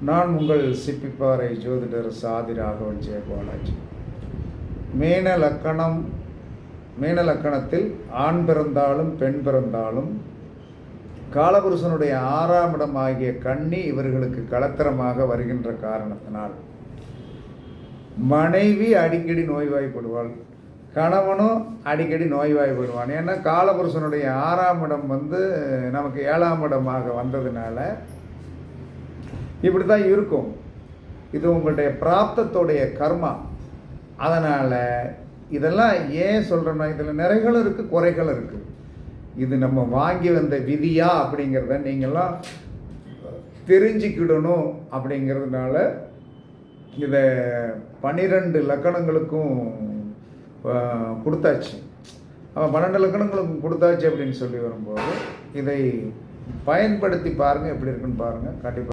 நான் உங்கள் சிப்பிப்பாறை ஜோதிடர் சாதி ராகவன் ஜெயபாலாஜி. மீன லக்கணத்தில் ஆண் பிறந்தாலும் பெண் பிறந்தாலும் காலபுருஷனுடைய 6ஆம் இடம் ஆகிய கன்னி இவர்களுக்கு களத்திரமாக வருகின்ற காரணத்தினால் மனைவி அடிக்கடி நோய்வாய்ப்படுவாள், கணவனும் அடிக்கடி நோய்வாய்ப்படுவான். ஏன்னா காலபுருஷனுடைய 6ஆம் இடம் நமக்கு 7ஆம் இடமாக வந்ததுனால இப்படி தான் இருக்கும். இது உங்களுடைய பிராப்தத்துடைய கர்மா. அதனால் இதெல்லாம் ஏன் சொல்கிறேன்னா, இதில் நிறைகளும் இருக்குது, குறைகளும் இருக்குது. இது நம்ம வாங்கி வந்த விதியா அப்படிங்கிறத நீங்கள்லாம் தெரிஞ்சுக்கிடணும். அப்படிங்கிறதுனால இதை 12 லக்கணங்களுக்கும் கொடுத்தாச்சு. 12 லக்கணங்களுக்கும் கொடுத்தாச்சு அப்படின்னு சொல்லி வரும்போது இதை பயன்படுத்தி பாருங்கள், எப்படி இருக்குன்னு பாருங்கள். கண்டிப்பாக